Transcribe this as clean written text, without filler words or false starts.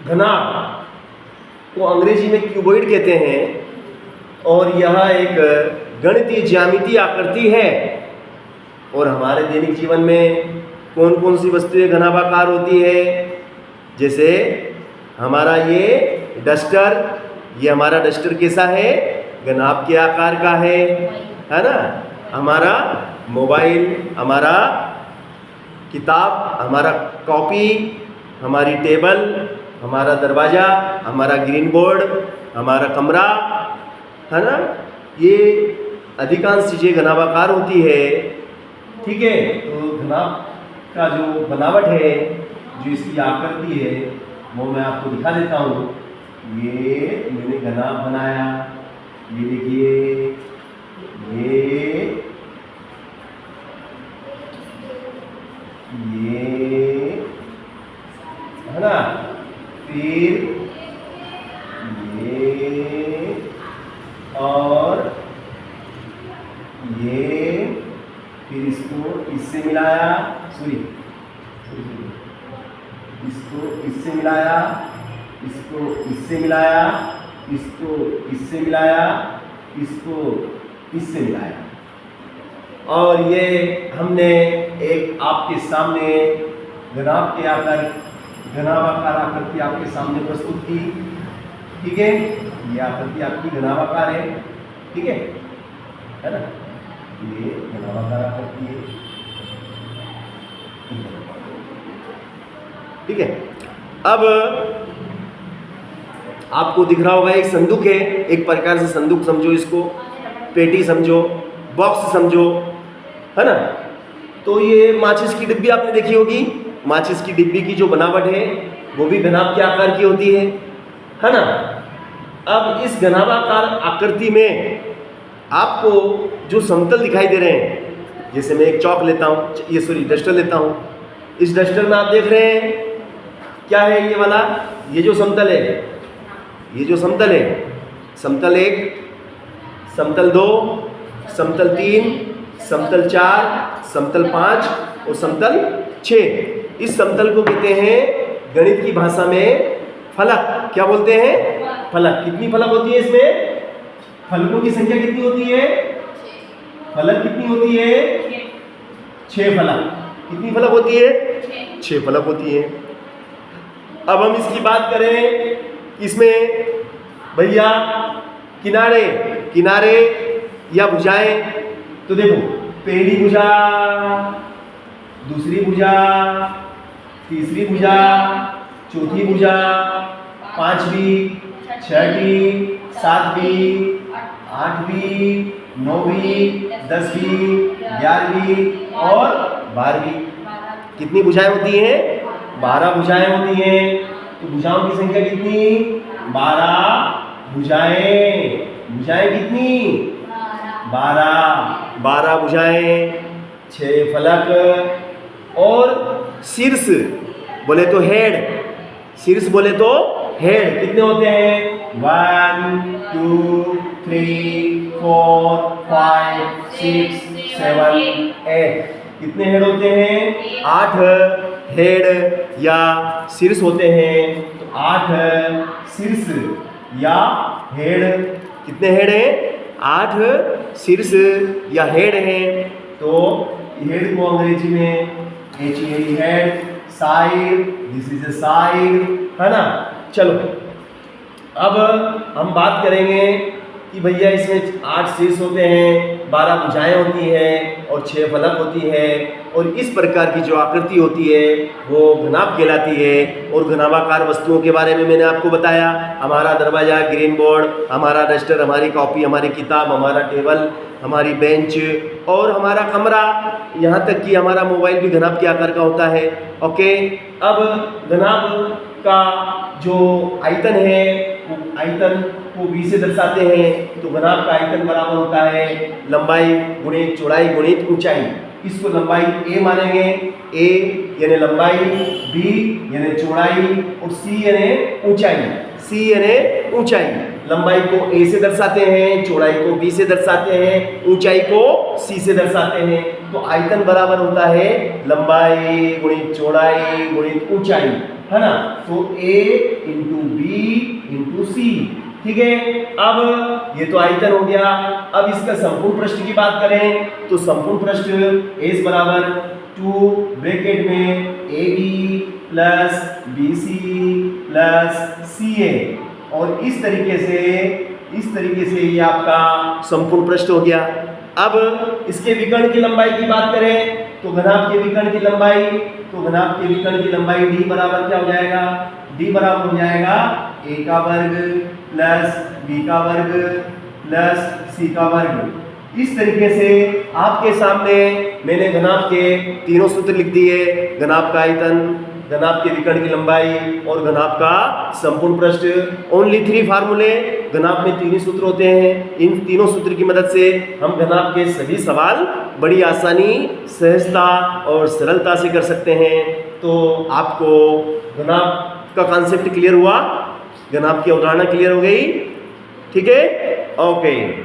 घनाभ को अंग्रेजी में क्यूबॉइड कहते हैं और यह एक गणितीय ज्यामितीय आकृति है। और हमारे दैनिक जीवन में कौन कौन सी वस्तुएं घनाभाकार होती है? जैसे हमारा ये डस्टर, ये हमारा डस्टर कैसा है? घनाभ के आकार का है ना। हमारा मोबाइल, हमारा किताब, हमारा कॉपी, हमारी टेबल, हमारा दरवाज़ा, हमारा ग्रीन बोर्ड, हमारा कमरा, है ना, ये अधिकांश चीज़ें घनाभाकार होती है। ठीक है, तो घनाभ का जो बनावट है, जो इसकी आकृति है, वो मैं आपको दिखा देता हूँ। ये मैंने घनाभ बनाया, ये देखिए, ये है ना, फिर ये और ये, फिर इसको इससे मिलाया, इसको इससे मिलाया, इसको इससे मिलाया, इसको इससे मिलाया, इसको इससे मिलाया, और ये हमने एक आपके सामने घनाभाकार आकृति आपके सामने प्रस्तुत की। ठीक है, ये आकृति आपकी घनाभाकार है। ठीक है ना, ये घनाभाकार आकृति है। ठीक है, अब आपको दिख रहा होगा एक संदूक है, एक प्रकार से संदूक समझो, इसको पेटी समझो, बॉक्स समझो, है ना। तो ये माचिस की डिब्बी आपने देखी होगी। माचिस की डिब्बी की जो बनावट है वो भी घनाभ के आकार की होती है ना। अब इस घनाभाकार आकृति में आपको जो समतल दिखाई दे रहे हैं, जैसे मैं एक चौक लेता हूँ, डस्टर लेता हूँ। इस डस्टर में आप देख रहे हैं क्या है? ये वाला, ये जो समतल है, ये जो समतल है, समतल 1, समतल 2, समतल 3, समतल 4, समतल 5 और समतल 6। इस समतल को कहते हैं गणित की भाषा में फलक। क्या बोलते हैं? फलक। कितनी फलक होती है इसमें? फलकों की संख्या कितनी होती है? फलक कितनी होती है? 6 फलक। कितनी फलक होती है? 6 फलक होती है। अब हम इसकी बात करें, इसमें भैया किनारे किनारे या भुजाएं, तो देखो, पहली भुजा, दूसरी भुजा, तीसरी भुजा, चौथी भुजा, 5वीं, 6वीं, 7वीं, 8वीं, 9वीं, 10वीं, 11वीं और 12वीं। कितनी भुजाएं होती हैं? 12 भुजाएं होती हैं। तो भुजाओं की संख्या कितनी? 12 भुजाएं। भुजाएं कितनी? 12 भुजाएं, 6 फलक। और शीर्ष बोले तो हेड, शीर्ष बोले तो हेड कितने होते हैं? 1 2 3 4 5 6 7 8। कितने हेड होते हैं? 8 हेड या शीर्ष होते हैं। तो 8 शीर्ष या हेड। कितने हेड हैं? 8 शीर्ष या हेड हैं। तो हेड को अंग्रेजी में head, side, this is a side, है ना। चलो, अब हम बात करेंगे कि भैया इसमें 8 शीर्ष होते हैं, 12 भुजाएं होती हैं और 6 फलक होती है। और इस प्रकार की जो आकृति होती है वो घनाभ कहलाती है। और घनाभाकार वस्तुओं के बारे में मैंने आपको बताया। हमारा दरवाज़ा, ग्रीन बोर्ड, हमारा डस्टर, हमारी कॉपी, हमारी किताब, हमारा टेबल, हमारी बेंच और हमारा कमरा, यहाँ तक कि हमारा मोबाइल भी घनाभ के आकार का होता है। ओके, अब घनाभ का जो आयतन है वो आयतन को v से दर्शाते हैं। तो घनाभ का आयतन बराबर होता है लंबाई गुणित चौड़ाई गुणित ऊंचाई। इसको लंबाई a मानेंगे, a यानी लंबाई, b यानी चौड़ाई और c यानी ऊंचाई। c यानी ऊंचाई। लंबाई को a से दर्शाते हैं, चौड़ाई को b से दर्शाते हैं, ऊंचाई को c से दर्शाते हैं। तो आयतन बराबर होता है लंबाई गुणित चौड़ाई गुणित ऊंचाई। है ना, तो A इंटू बी इंटू सी, ठीक है। अब ये तो आयतन हो गया। अब इसका संपूर्ण पृष्ठ की बात करें तो संपूर्ण पृष्ठ एस बराबर 2 ब्रैकेट में A B plus B C plus C A, और इस तरीके से ये आपका संपूर्ण पृष्ठ हो गया। अब इसके विकर्ण की लंबाई की बात करें तो घनाभ के विकर्ण की लंबाई डी बराबर क्या हो जाएगा, डी बराबर हो जाएगा ए का वर्ग प्लस बी का वर्ग प्लस सी का वर्ग। इस तरीके से आपके सामने मैंने घनाभ के तीनों सूत्र लिख दिए, घनाभ का आयतन, घनाभ के विकर्ण की लंबाई और घनाभ का संपूर्ण पृष्ठ। ओनली 3 फार्मूले, घनाभ में 3 ही सूत्र होते हैं। इन तीनों सूत्र की मदद से हम घनाभ के सभी सवाल बड़ी आसानी, सहजता और सरलता से कर सकते हैं। तो आपको घनाभ का कॉन्सेप्ट क्लियर हुआ, घनाभ की अवधारणा क्लियर हो गई, ठीक है, ओके।